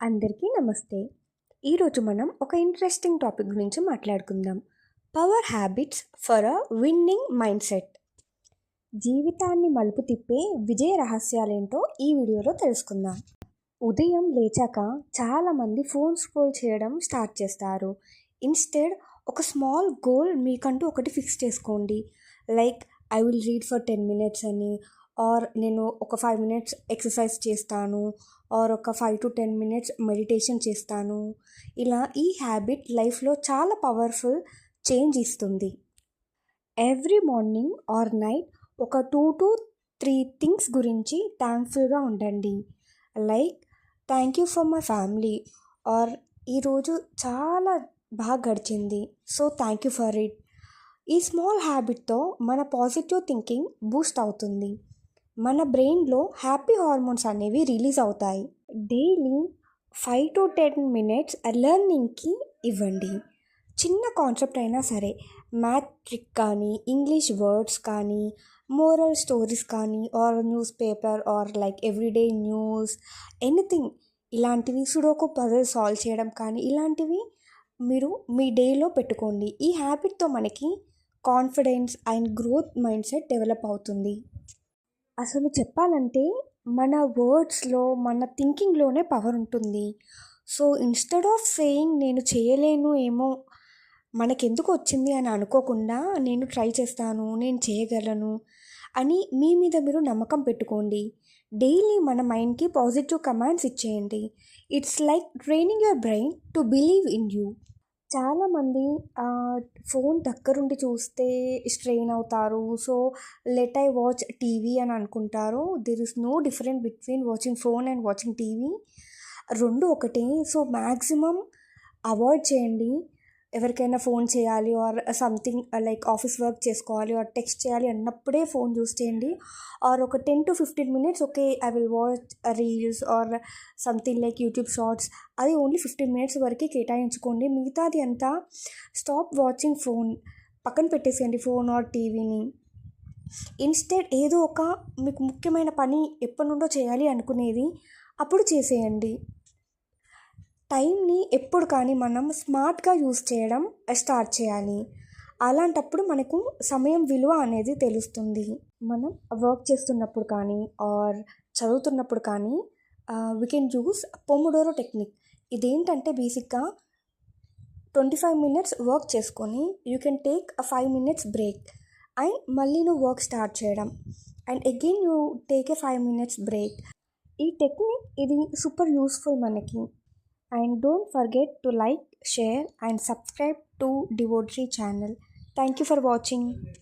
అందరికీ నమస్తే. ఈరోజు మనం ఒక ఇంట్రెస్టింగ్ టాపిక్ గురించి మాట్లాడుకుందాం. Power habits for a winnowing mind set. జీవితాన్ని మలుపు తిప్పే విజయ రహస్యాలేంటో ఈ వీడియోలో తెలుసుకుందాం. ఉదయం లేచాక చాలామంది ఫోన్ స్క్రోల్ చేయడం స్టార్ట్ చేస్తారు. ఇన్స్టెడ్ ఒక స్మాల్ గోల్ మీకంటూ ఒకటి ఫిక్స్ చేసుకోండి. Like I will read for 10 minutes అని, ఆర్ నేను ఒక 5 minutes ఎక్సర్సైజ్ చేస్తాను, ఆర్ ఒక 5 to 10 minutes మెడిటేషన్ చేస్తాను. ఇలా ఈ హ్యాబిట్ లైఫ్లో చాలా పవర్ఫుల్ చేంజ్ ఇస్తుంది. ఎవ్రీ మార్నింగ్ ఆర్ నైట్ ఒక 2 to 3 థింగ్స్ గురించి థ్యాంక్ఫుల్గా ఉండండి. Like thank you for my family, or ఈరోజు చాలా బాగా గడిచింది, so thank you for it. ఈ స్మాల్ హ్యాబిట్తో మన పాజిటివ్ థింకింగ్ బూస్ట్ అవుతుంది. మన బ్రెయిన్లో హ్యాపీ హార్మోన్స్ అనేవి రిలీజ్ అవుతాయి. డైలీ 5 to 10 minutes లెర్నింగ్కి ఇవ్వండి. చిన్న కాన్సెప్ట్ అయినా సరే, మ్యాథ్ ట్రిక్ కానీ, ఇంగ్లీష్ వర్డ్స్ కానీ, మోరల్ స్టోరీస్ కానీ, are newspaper, or like everyday news, anything. ఇలాంటివి సుడోకు పజిల్ సాల్వ్ చేయడం కానీ, ఇలాంటివి మీరు మీ డేలో పెట్టుకోండి. ఈ హ్యాబిట్తో మనకి confidence and growth mind set develop అవుతుంది. అసలు చెప్పాలంటే మన వర్డ్స్లో, మన థింకింగ్లోనే పవర్ ఉంటుంది. సో ఇన్స్టెడ్ ఆఫ్ సేయింగ్ నేను చేయలేను ఏమో, మనకెందుకు వచ్చింది అని అనుకోకుండా నేను ట్రై చేస్తాను, నేను చేయగలను అని మీ మీద మీరు నమ్మకం పెట్టుకోండి. డైలీ మన మైండ్కి పాజిటివ్ కమాండ్స్ ఇచ్చేయండి. It's like training your brain to believe in you. చాలామంది ఫోన్ దగ్గరుండి చూస్తే స్ట్రెయిన్ అవుతారు. So let I watch TV అని అనుకుంటారు. There is no different between watching phone and watching TV. రెండు ఒకటే. సో మ్యాక్సిమం అవాయిడ్ చేయండి. ఎవరికైనా ఫోన్ చేయాలి, or something like office work చేసుకోవాలి, ఆర్ టెక్స్ట్ చేయాలి అన్నప్పుడే ఫోన్ యూస్ చేయండి. ఆర్ ఒక 10 to 15 minutes okay, I will watch reels or something like YouTube shorts, అది ఓన్లీ 15 minutes వరకే కేటాయించుకోండి. మిగతాది అంతా స్టాప్ వాచింగ్ ఫోన్, పక్కన పెట్టేసేయండి ఫోన్ ఆర్ టీవీని. ఇన్స్టెడ్ ఏదో ఒక మీకు ముఖ్యమైన పని ఎప్పటి నుండో చేయాలి అనుకునేది అప్పుడు చేసేయండి. టైంని ఎప్పుడు కానీ మనం స్మార్ట్గా యూస్ చేయడం స్టార్ట్ చేయాలి. అలాంటప్పుడు మనకు సమయం విలువ అనేది తెలుస్తుంది. మనం వర్క్ చేస్తున్నప్పుడు కానీ, ఆర్ చదువుతున్నప్పుడు కానీ we can use pomodoro technique. ఇదేంటంటే బేసిక్గా 25 minutes వర్క్ చేసుకొని you can take 5 minutes break, and మళ్ళీ నువ్వు వర్క్ స్టార్ట్ చేయడం, and again you take 5 minutes break. ఈ టెక్నిక్ ఇది సూపర్ యూస్ఫుల్ మనకి. And don't forget to like, share and subscribe to Devotary channel. Thank you for watching.